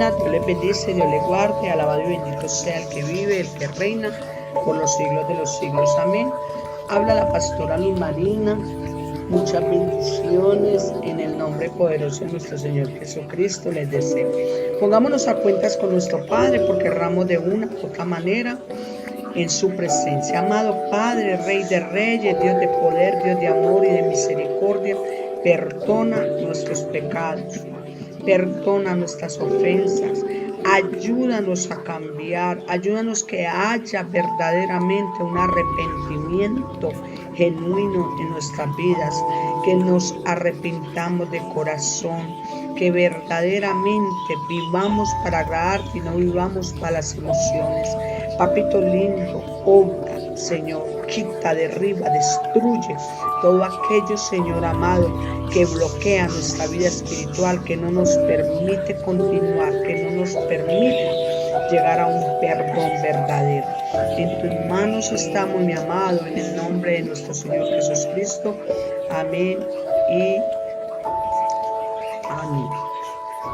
reina. Dios les bendice, Dios les guarde. Alabado y bendito sea el que vive, el que reina por los siglos de los siglos. Amén. Habla la pastora Luz Marina. Muchas bendiciones en el nombre poderoso de nuestro Señor Jesucristo les deseo. Pongámonos a cuentas con nuestro Padre, porque erramos de una u otra manera en su presencia. Amado Padre, Rey de Reyes, Dios de poder, Dios de amor y de misericordia, perdona nuestros pecados, perdona nuestras ofensas, ayúdanos a cambiar, ayúdanos que haya verdaderamente un arrepentimiento genuino en nuestras vidas, que nos arrepintamos de corazón, que verdaderamente vivamos para agradarte y no vivamos para las emociones. Papito lindo, obra, Señor, quita, derriba, destruye todo aquello, Señor amado, que bloquea nuestra vida espiritual, que no nos permite continuar, que no nos permite llegar a un perdón verdadero. En tus manos estamos, mi amado, en el nombre de nuestro Señor Jesucristo. Amén y amén.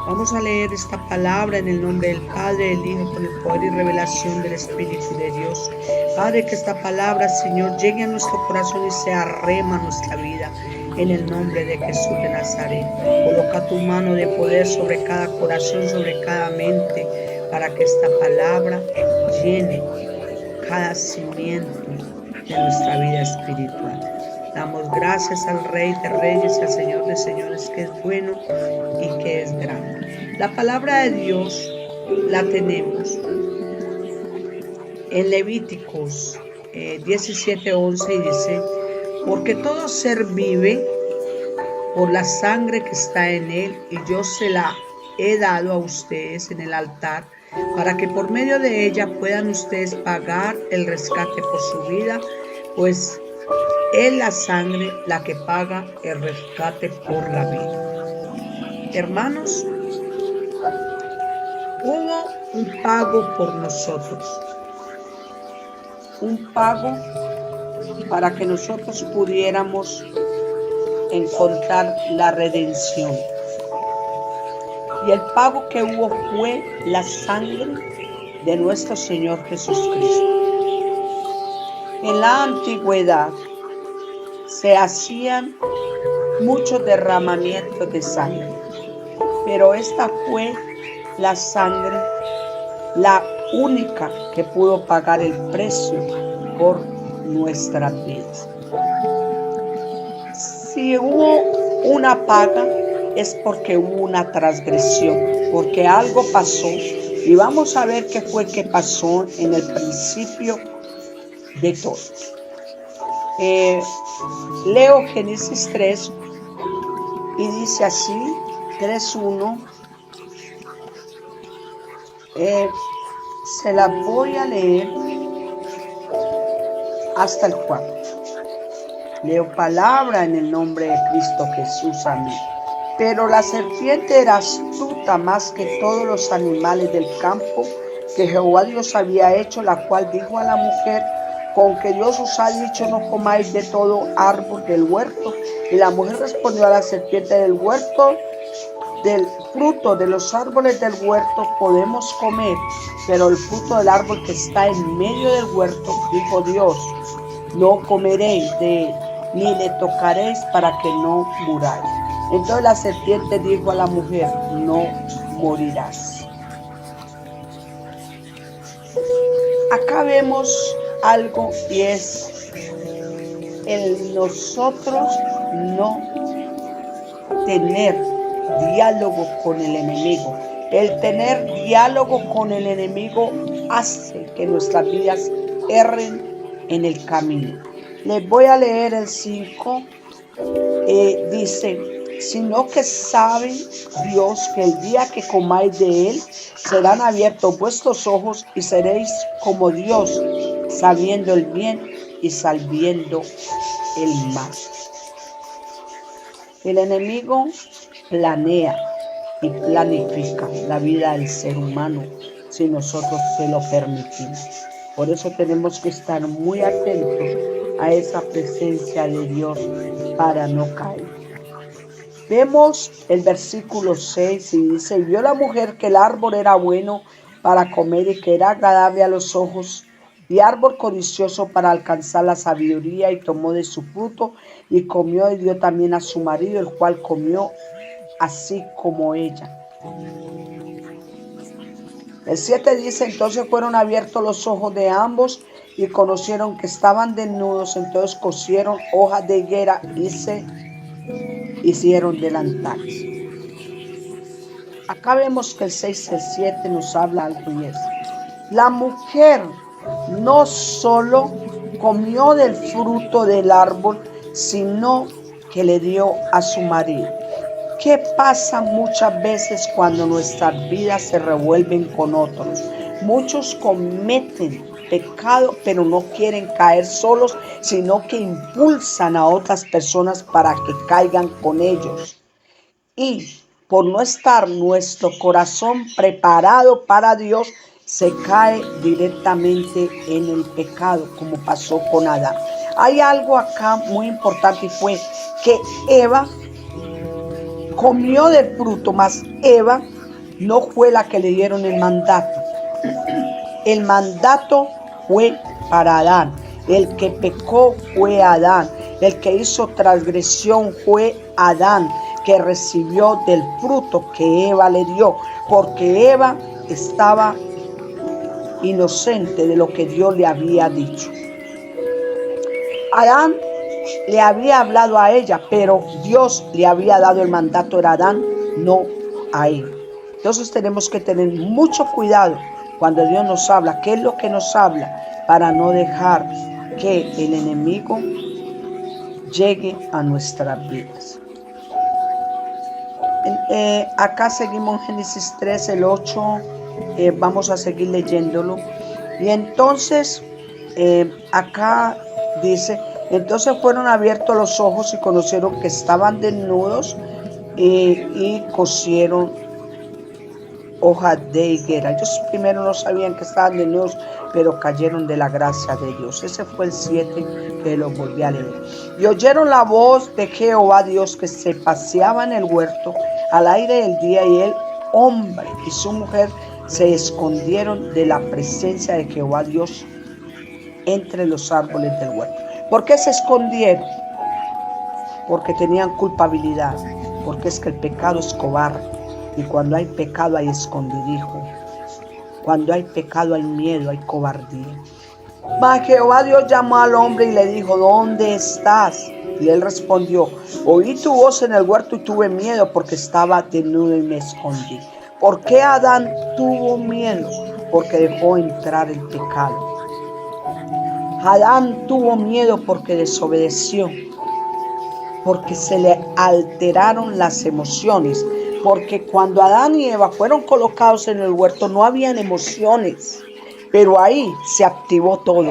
Vamos a leer esta palabra en el nombre del Padre, del Hijo, con el poder y revelación del Espíritu de Dios. Padre, que esta palabra, Señor, llegue a nuestro corazón y sea rema a nuestra vida. En el nombre de Jesús de Nazaret, coloca tu mano de poder sobre cada corazón, sobre cada mente, para que esta palabra llene cada cimiento de nuestra vida espiritual. Damos gracias al Rey de Reyes y al Señor de Señores, que es bueno y que es grande. La palabra de Dios la tenemos en Levíticos 17:11 y dice: porque todo ser vive por la sangre que está en él, y yo se la he dado a ustedes en el altar, para que por medio de ella puedan ustedes pagar el rescate por su vida, pues es la sangre la que paga el rescate por la vida. Hermanos, hubo un pago por nosotros, un pago para que nosotros pudiéramos encontrar la redención. Y el pago que hubo fue la sangre de nuestro Señor Jesucristo. En la antigüedad se hacían muchos derramamientos de sangre, pero esta fue la sangre, la única que pudo pagar el precio por nuestras vidas. Si hubo una paga, es porque hubo una transgresión, porque algo pasó, y vamos a ver qué fue que pasó en el principio de todo. Leo Génesis 3 y dice así, 3:1. Se la voy a leer hasta el 4. Leo palabra en el nombre de Cristo Jesús, amén. Pero la serpiente era astuta más que todos los animales del campo que Jehová Dios había hecho, la cual dijo a la mujer: con que Dios os ha dicho, no comáis de todo árbol del huerto. Y la mujer respondió a la serpiente: del huerto, del fruto de los árboles del huerto podemos comer, pero el fruto del árbol que está en medio del huerto, dijo Dios, no comeréis de él, ni le tocaréis, para que no muráis. Entonces la serpiente dijo a la mujer: no morirás. Acá vemos algo, y es el nosotros no tener diálogo con el enemigo. El tener diálogo con el enemigo hace que nuestras vidas erren en el camino. Les voy a leer el 5. Dice: sino que sabe Dios que el día que comáis de él, serán abiertos vuestros ojos y seréis como Dios, sabiendo el bien y sabiendo el mal. El enemigo planea y planifica la vida del ser humano si nosotros se lo permitimos. Por eso tenemos que estar muy atentos a esa presencia de Dios para no caer. Vemos el versículo 6 y dice, y vio la mujer que el árbol era bueno para comer y que era agradable a los ojos, y árbol codicioso para alcanzar la sabiduría, y tomó de su fruto y comió y dio también a su marido, el cual comió así como ella. El 7 dice, entonces fueron abiertos los ojos de ambos y conocieron que estaban desnudos, entonces cosieron hojas de higuera y se hicieron delantales. Acá vemos que el 6 y el 7 nos habla algo y es, la mujer no solo comió del fruto del árbol, sino que le dio a su marido. ¿Qué pasa muchas veces cuando nuestras vidas se revuelven con otros? Muchos cometen pecado, pero no quieren caer solos, sino que impulsan a otras personas para que caigan con ellos. Y por no estar nuestro corazón preparado para Dios, se cae directamente en el pecado, como pasó con Adán. Hay algo acá muy importante y fue que Eva comió del fruto, mas Eva no fue la que le dieron el mandato. El mandato fue para Adán. El que pecó fue Adán. El que hizo transgresión fue Adán, que recibió del fruto que Eva le dio, porque Eva estaba inocente de lo que Dios le había dicho. Adán le había hablado a ella, pero Dios le había dado el mandato a Adán, no a él. Entonces tenemos que tener mucho cuidado cuando Dios nos habla, qué es lo que nos habla, para no dejar que el enemigo llegue a nuestras vidas. Acá seguimos en Génesis 3, el 8, vamos a seguir leyéndolo. Y entonces, acá dice, entonces fueron abiertos los ojos y conocieron que estaban desnudos y cosieron hojas de higuera. Ellos primero no sabían que estaban desnudos, pero cayeron de la gracia de Dios. Ese fue el 7 que lo volví a leer. Y oyeron la voz de Jehová Dios que se paseaba en el huerto al aire del día, y el hombre y su mujer se escondieron de la presencia de Jehová Dios entre los árboles del huerto. ¿Por qué se escondieron? Porque tenían culpabilidad, porque es que el pecado es cobarde, y cuando hay pecado hay escondidijo, cuando hay pecado hay miedo, hay cobardía. Mas Jehová Dios llamó al hombre y le dijo, ¿dónde estás? Y él respondió, oí tu voz en el huerto y tuve miedo porque estaba desnudo y me escondí. ¿Por qué Adán tuvo miedo? Porque dejó entrar el pecado. Adán tuvo miedo porque desobedeció, porque se le alteraron las emociones, porque cuando Adán y Eva fueron colocados en el huerto no habían emociones, pero ahí se activó todo,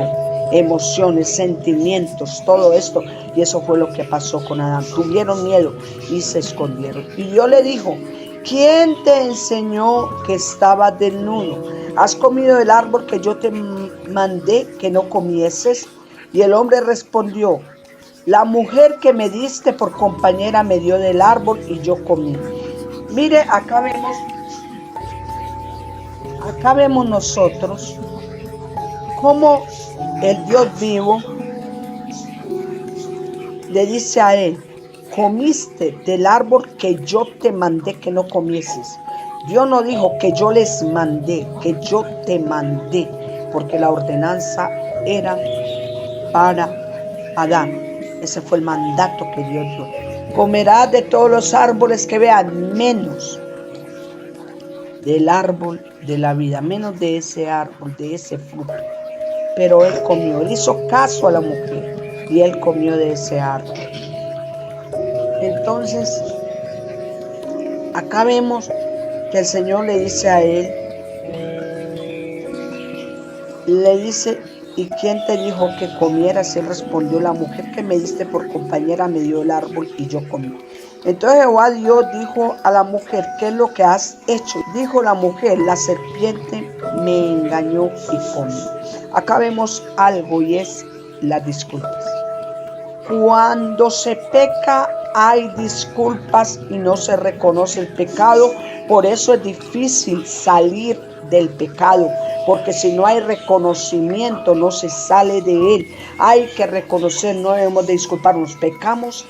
emociones, sentimientos, todo esto, y eso fue lo que pasó con Adán. Tuvieron miedo y se escondieron. Y Dios le dijo, ¿quién te enseñó que estabas desnudo? ¿Has comido del árbol que yo te mandé que no comieses? Y el hombre respondió, la mujer que me diste por compañera me dio del árbol y yo comí. Mire, acá vemos nosotros cómo el Dios vivo le dice a él, comiste del árbol que yo te mandé que no comieses. Dios no dijo que yo les mandé, que yo te mandé, porque la ordenanza era para Adán. Ese fue el mandato que Dios dio. Comerás de todos los árboles que vean, menos del árbol de la vida, menos de ese árbol, de ese fruto. Pero él comió, él hizo caso a la mujer y él comió de ese árbol. Entonces, acá vemos que el Señor le dice a él, le dice, ¿y quién te dijo que comieras? Y él respondió, la mujer que me diste por compañera me dio el árbol y yo comí. Entonces Jehová Dios dijo a la mujer, ¿qué es lo que has hecho? Dijo la mujer, la serpiente me engañó y comí. Acá vemos algo y es las disculpas. Cuando se peca hay disculpas y no se reconoce el pecado. Por eso es difícil salir del pecado, porque si no hay reconocimiento no se sale de él. Hay que reconocer, no debemos de disculparnos. Pecamos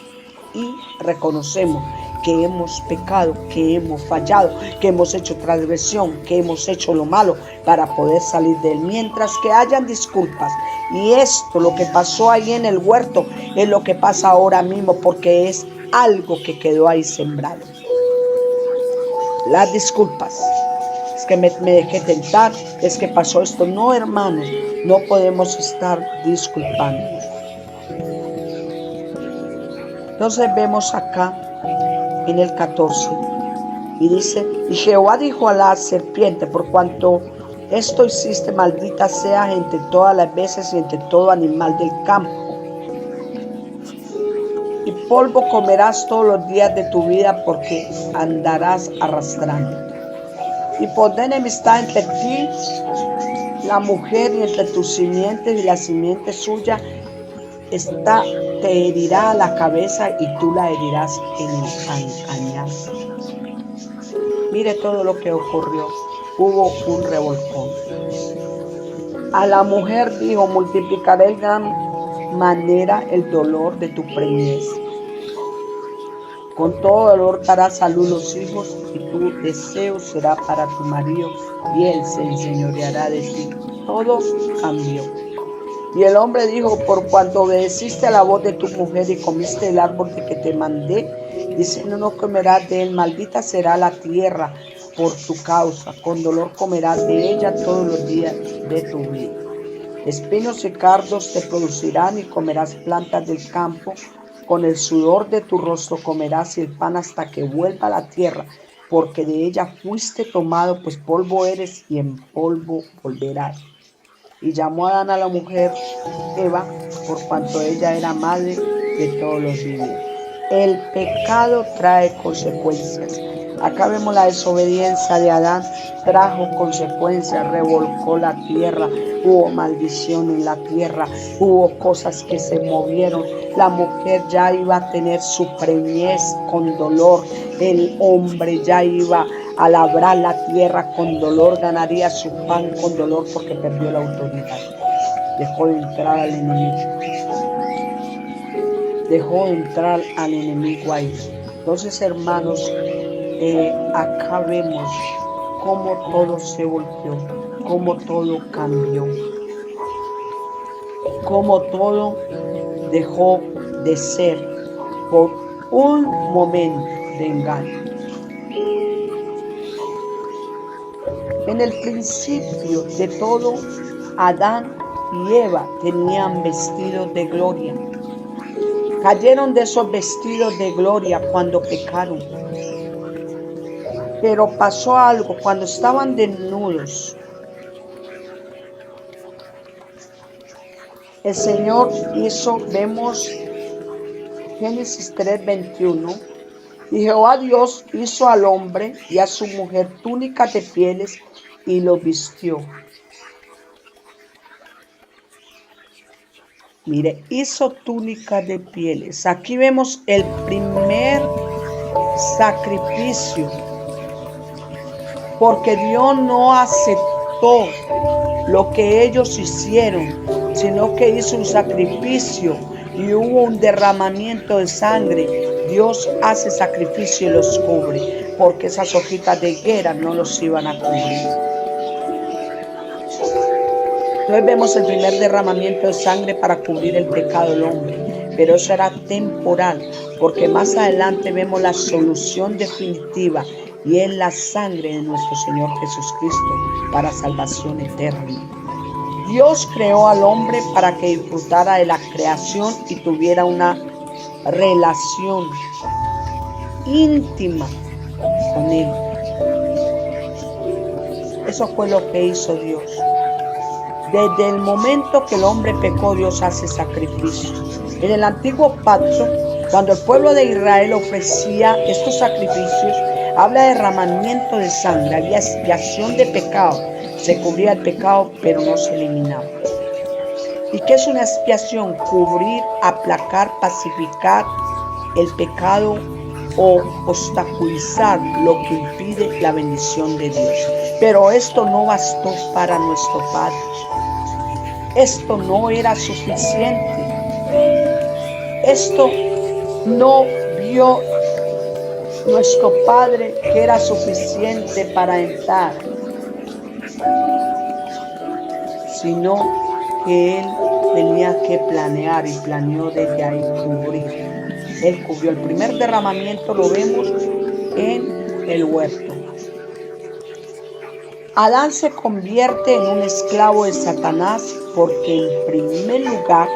y reconocemos que hemos pecado, que hemos fallado, que hemos hecho transgresión, que hemos hecho lo malo para poder salir de él. Mientras que hayan disculpas, y esto, lo que pasó ahí en el huerto, es lo que pasa ahora mismo, porque es algo que quedó ahí sembrado. Las disculpas. Es que me dejé tentar, es que pasó esto. No, hermanos, no podemos estar disculpándonos. Entonces vemos acá en el 14 y dice: y Jehová dijo a la serpiente: por cuanto esto hiciste, maldita seas entre todas las veces y entre todo animal del campo, y polvo comerás todos los días de tu vida, porque andarás arrastrando. Y pondré enemistad entre ti, la mujer, y entre tus simientes y la simiente suya. Esta te herirá la cabeza y tú la herirás en el cañazo. Mire todo lo que ocurrió. Hubo un revolcón. A la mujer dijo: multiplicaré en gran manera el dolor de tu preñez. Con todo dolor darás a luz los hijos, y tu deseo será para tu marido, y él se enseñoreará de ti. Todo cambió. Y el hombre dijo: por cuanto obedeciste a la voz de tu mujer y comiste el árbol de que te mandé, diciendo: no comerás de él, maldita será la tierra por tu causa, con dolor comerás de ella todos los días de tu vida. Espinos y cardos te producirán, y comerás plantas del campo. Con el sudor de tu rostro comerás el pan hasta que vuelva a la tierra, porque de ella fuiste tomado, pues polvo eres y en polvo volverás. Y llamó a Adán a la mujer Eva, por cuanto ella era madre de todos los vivientes. El pecado trae consecuencias. Acá vemos la desobediencia de Adán, trajo consecuencias, revolcó la tierra, hubo maldición en la tierra, hubo cosas que se movieron. La mujer ya iba a tener su preñez con dolor, el hombre ya iba a labrar la tierra con dolor, ganaría su pan con dolor porque perdió la autoridad. Dejó de entrar al enemigo. Dejó de entrar al enemigo ahí. Entonces, hermanos, acá vemos cómo todo se volteó, cómo todo cambió, cómo todo dejó de ser por un momento de engaño. En el principio de todo, Adán y Eva tenían vestidos de gloria. Cayeron de esos vestidos de gloria cuando pecaron. Pero pasó algo cuando estaban desnudos. El Señor hizo, vemos Génesis 3:21, y Jehová Dios hizo al hombre y a su mujer túnicas de pieles y los vistió. Mire, hizo túnicas de pieles. Aquí vemos el primer sacrificio, porque Dios no aceptó lo que ellos hicieron, sino que hizo un sacrificio y hubo un derramamiento de sangre. Dios hace sacrificio y los cubre, porque esas hojitas de higuera no los iban a cubrir. Entonces vemos el primer derramamiento de sangre para cubrir el pecado del hombre, pero eso era temporal, porque más adelante vemos la solución definitiva, y es la sangre de nuestro Señor Jesucristo para salvación eterna. Dios creó al hombre para que disfrutara de la creación y tuviera una relación íntima con Él. Eso fue lo que hizo Dios. Desde el momento que el hombre pecó, Dios hace sacrificio. En el antiguo pacto, cuando el pueblo de Israel ofrecía estos sacrificios, habla de derramamiento de sangre, había expiación de pecado. Se cubría el pecado, pero no se eliminaba. ¿Y qué es una expiación? Cubrir, aplacar, pacificar el pecado o obstaculizar lo que impide la bendición de Dios. Pero esto no bastó para nuestro Padre. Esto no era suficiente. Esto no vio nuestro Padre que era suficiente para entrar, sino que Él tenía que planear y planeó desde ahí cubrir. Él cubrió. El primer derramamiento lo vemos en el huerto. Adán se convierte en un esclavo de Satanás porque en primer lugar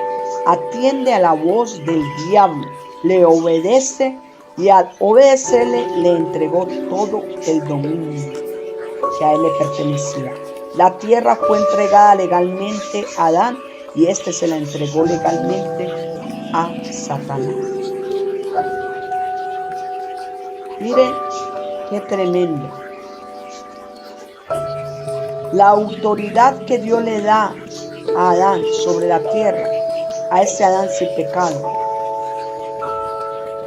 atiende a la voz del diablo, le obedece y al obedecerle le entregó todo el dominio que a él le pertenecía. La tierra fue entregada legalmente a Adán y éste se la entregó legalmente a Satanás. Miren qué tremendo. La autoridad que Dios le da a Adán sobre la tierra, a ese Adán sin pecado,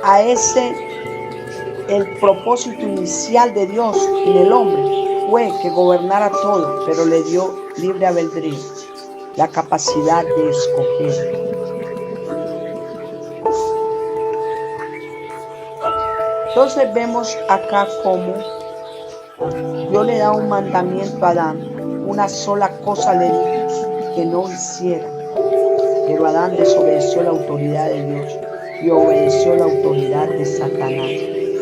a ese, el propósito inicial de Dios en el hombre fue que gobernara todo, pero le dio libre albedrío, la capacidad de escoger. Entonces vemos acá cómo Dios le da un mandamiento a Adán, una sola cosa le dijo que no hiciera, pero Adán desobedeció la autoridad de Dios y obedeció la autoridad de Satanás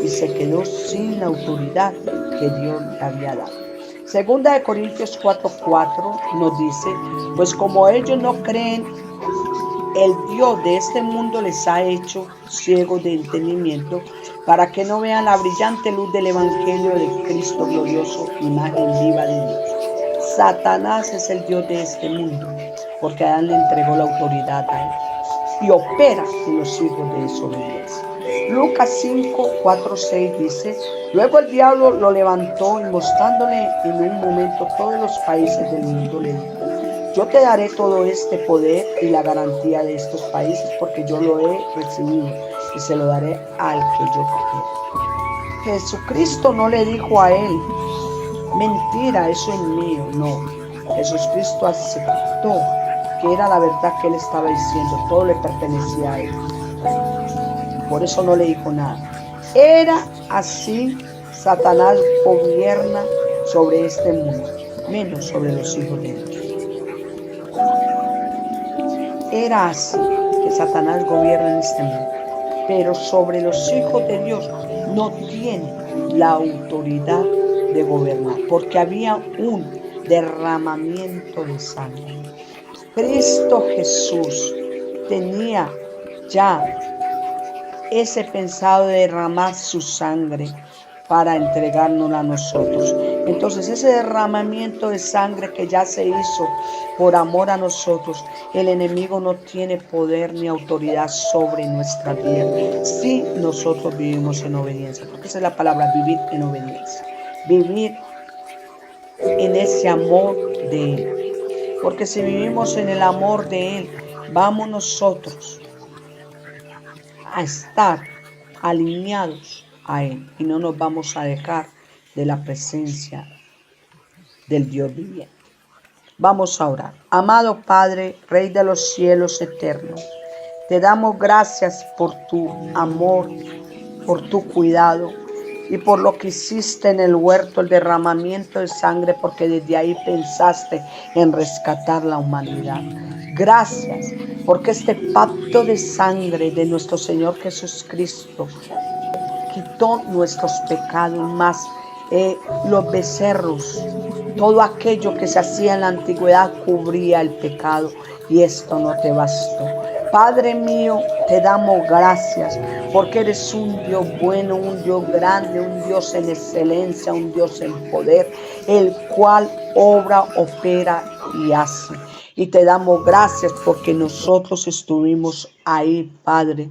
y se quedó sin la autoridad que Dios le había dado. Segunda de Corintios 4:4 nos dice, pues como ellos no creen, el Dios de este mundo les ha hecho ciegos de entendimiento para que no vean la brillante luz del Evangelio de Cristo glorioso, imagen viva de Dios. Satanás es el Dios de este mundo, porque Adán le entregó la autoridad a él y opera en los hijos de desobediencia. Lucas 5:4-6 dice, luego el diablo lo levantó y mostrándole en un momento todos los países del mundo le dijo, yo te daré todo este poder y la garantía de estos países porque yo lo he recibido y se lo daré al que yo quiera. Jesucristo no le dijo a él, mentira, eso es mío. No, Jesucristo aceptó que era la verdad que él estaba diciendo, todo le pertenecía a él. Por eso no le dijo nada. Era así, Satanás gobierna sobre este mundo, menos sobre los hijos de Dios. Era así que Satanás gobierna en este mundo, pero sobre los hijos de Dios no tiene la autoridad de gobernar, porque había un derramamiento de sangre. Cristo Jesús tenía ya ese pensado de derramar su sangre para entregárnosla a nosotros. Entonces ese derramamiento de sangre que ya se hizo por amor a nosotros, el enemigo no tiene poder ni autoridad sobre nuestra vida si nosotros vivimos en obediencia, porque esa es la palabra, vivir en obediencia, vivir en ese amor de Él, porque si vivimos en el amor de Él, vamos nosotros a estar alineados a Él y no nos vamos a dejar de la presencia del Dios viviente. Vamos a orar. Amado Padre, Rey de los cielos eternos, te damos gracias por tu amor, por tu cuidado y por lo que hiciste en el huerto, el derramamiento de sangre, porque desde ahí pensaste en rescatar la humanidad. Gracias, porque este pacto de sangre de nuestro Señor Jesucristo quitó nuestros pecados, más los becerros, todo aquello que se hacía en la antigüedad cubría el pecado, y esto no te bastó. Padre mío, te damos gracias porque eres un Dios bueno, un Dios grande, un Dios en excelencia, un Dios en poder, el cual obra, opera y hace. Y te damos gracias porque nosotros estuvimos ahí, Padre.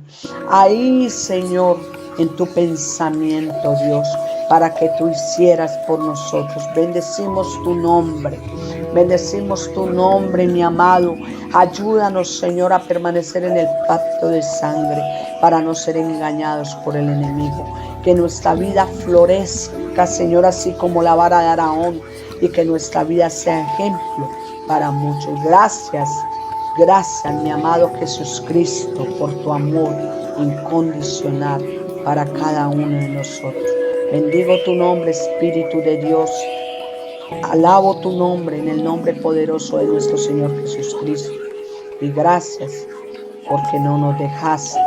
Ahí, Señor, en tu pensamiento, Dios, para que tú hicieras por nosotros. Bendecimos tu nombre. Bendecimos tu nombre, mi amado. Ayúdanos, Señor, a permanecer en el pacto de sangre para no ser engañados por el enemigo. Que nuestra vida florezca, Señor, así como la vara de Aarón, y que nuestra vida sea ejemplo para muchos. Gracias, mi amado Jesucristo, por tu amor incondicional para cada uno de nosotros. Bendigo tu nombre, Espíritu de Dios. Alabo tu nombre en el nombre poderoso de nuestro Señor Jesucristo. Y gracias porque no nos dejaste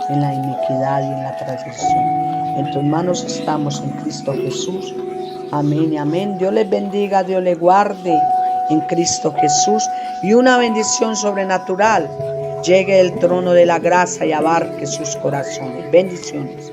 en la iniquidad y en la transgresión. En tus manos estamos en Cristo Jesús. Amén y amén. Dios les bendiga, Dios les guarde en Cristo Jesús. Y una bendición sobrenatural llegue del trono de la gracia y abarque sus corazones. Bendiciones.